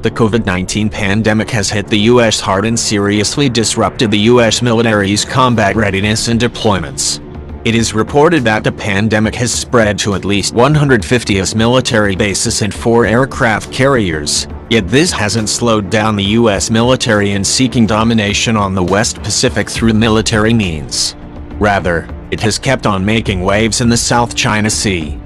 The COVID-19 pandemic has hit the U.S. hard and seriously disrupted the U.S. military's combat readiness and deployments. It is reported that the pandemic has spread to at least 150 U.S. military bases and 4 aircraft carriers, yet this hasn't slowed down the U.S. military in seeking domination on the West Pacific through military means. Rather, it has kept on making waves in the South China Sea.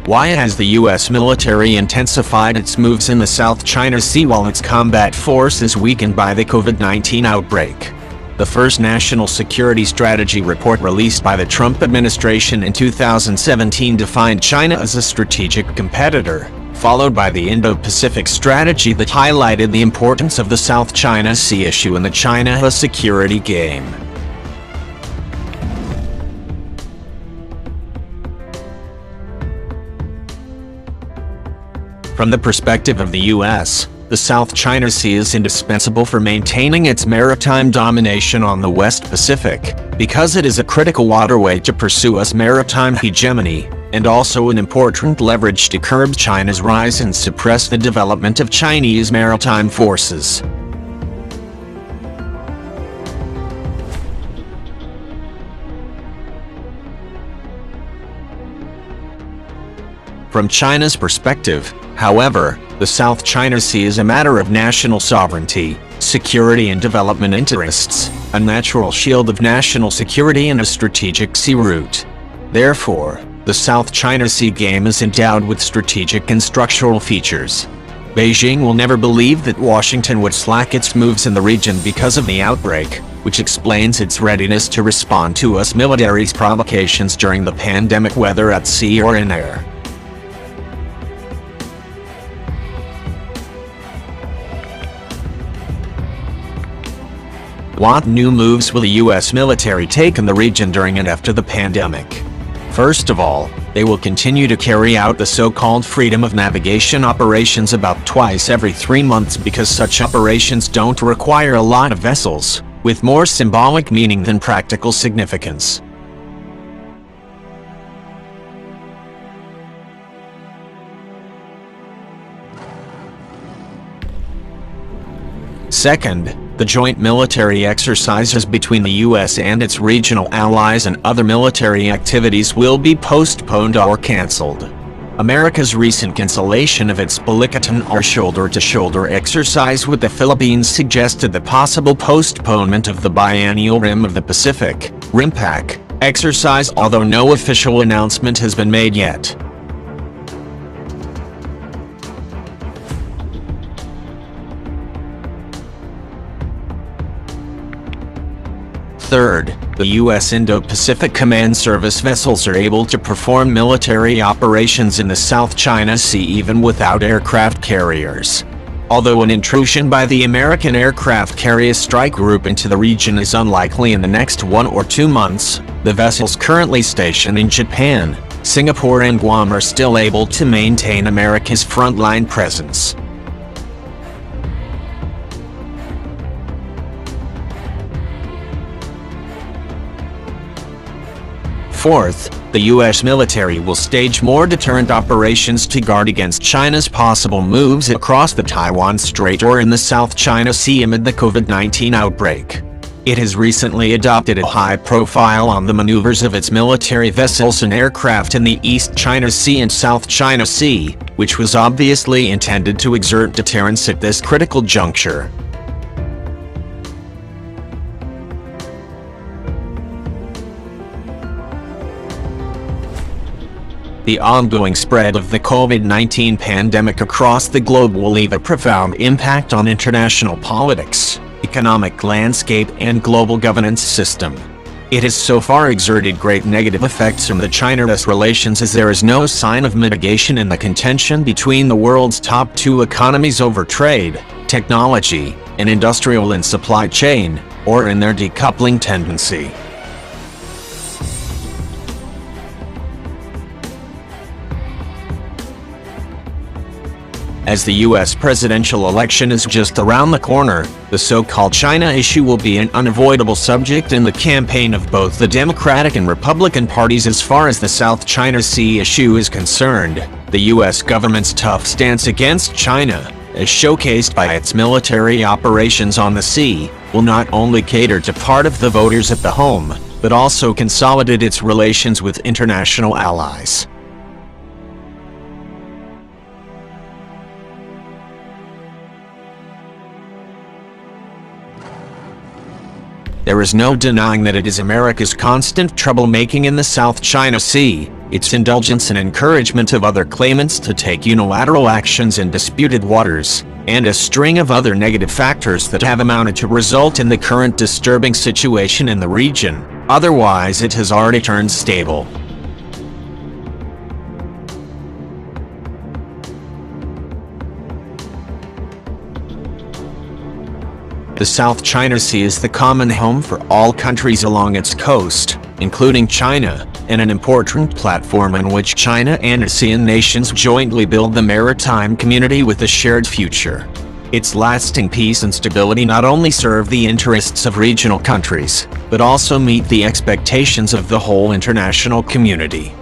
Why has the U.S. military intensified its moves in the South China Sea while its combat force is weakened by the COVID-19 outbreak? The first National Security Strategy report released by the Trump administration in 2017 defined China as a strategic competitor, followed by the Indo-Pacific strategy that highlighted the importance of the South China Sea issue in the China security game. From the perspective of the U.S., the South China Sea is indispensable for maintaining its maritime domination on the West Pacific, because it is a critical waterway to pursue its maritime hegemony, and also an important leverage to curb China's rise and suppress the development of Chinese maritime forces. From China's perspective, however, the South China Sea is a matter of national sovereignty, security and development interests, a natural shield of national security and a strategic sea route. Therefore, the South China Sea game is endowed with strategic and structural features. Beijing will never believe that Washington would slack its moves in the region because of the outbreak, which explains its readiness to respond to US military's provocations during the pandemic, whether at sea or in air. What new moves will the U.S. military take in the region during and after the pandemic? First of all, they will continue to carry out the so-called freedom of navigation operations about twice every 3 months because such operations don't require a lot of vessels, with more symbolic meaning than practical significance. Second, the joint military exercises between the U.S. and its regional allies and other military activities will be postponed or canceled. America's recent cancellation of its Balikatan or shoulder-to-shoulder exercise with the Philippines suggested the possible postponement of the biennial Rim of the Pacific (RIMPAC) exercise, although no official announcement has been made yet. Third, the U.S. Indo-Pacific Command Service vessels are able to perform military operations in the South China Sea even without aircraft carriers. Although an intrusion by the American Aircraft Carrier Strike Group into the region is unlikely in the next 1 or 2 months, the vessels currently stationed in Japan, Singapore and Guam are still able to maintain America's frontline presence. Fourth, the U.S. military will stage more deterrent operations to guard against China's possible moves across the Taiwan Strait or in the South China Sea amid the COVID-19 outbreak. It has recently adopted a high profile on the maneuvers of its military vessels and aircraft in the East China Sea and South China Sea, which was obviously intended to exert deterrence at this critical juncture. The ongoing spread of the COVID-19 pandemic across the globe will leave a profound impact on international politics, economic landscape, and global governance system. It has so far exerted great negative effects from the China-US relations, as there is no sign of mitigation in the contention between the world's top 2 economies over trade, technology, and industrial and supply chain, or in their decoupling tendency. As the U.S. presidential election is just around the corner, the so-called China issue will be an unavoidable subject in the campaign of both the Democratic and Republican parties. As far as the South China Sea issue is concerned, the U.S. government's tough stance against China, as showcased by its military operations on the sea, will not only cater to part of the voters at the home, but also consolidate its relations with international allies. There is no denying that it is America's constant troublemaking in the South China Sea, its indulgence and encouragement of other claimants to take unilateral actions in disputed waters, and a string of other negative factors that have amounted to result in the current disturbing situation in the region. Otherwise, it has already turned stable. The South China Sea is the common home for all countries along its coast, including China, and an important platform on which China and ASEAN nations jointly build the maritime community with a shared future. Its lasting peace and stability not only serve the interests of regional countries, but also meet the expectations of the whole international community.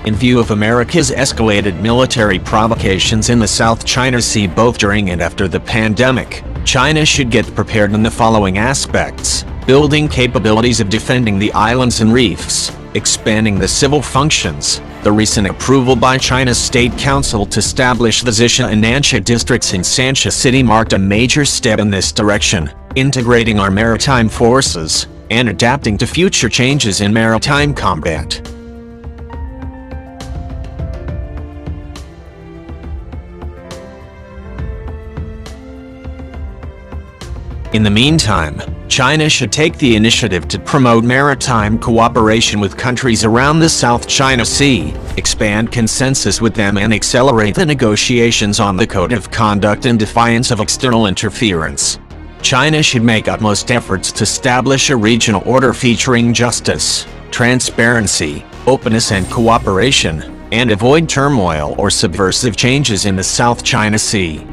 In view of America's escalated military provocations in the South China Sea both during and after the pandemic, China should get prepared in the following aspects: building capabilities of defending the islands and reefs, expanding the civil functions. The recent approval by China's State Council to establish the Xisha and Nansha districts in Sansha City marked a major step in this direction, integrating our maritime forces, and adapting to future changes in maritime combat. In the meantime, China should take the initiative to promote maritime cooperation with countries around the South China Sea, expand consensus with them and accelerate the negotiations on the Code of Conduct in defiance of external interference. China should make utmost efforts to establish a regional order featuring justice, transparency, openness and cooperation, and avoid turmoil or subversive changes in the South China Sea.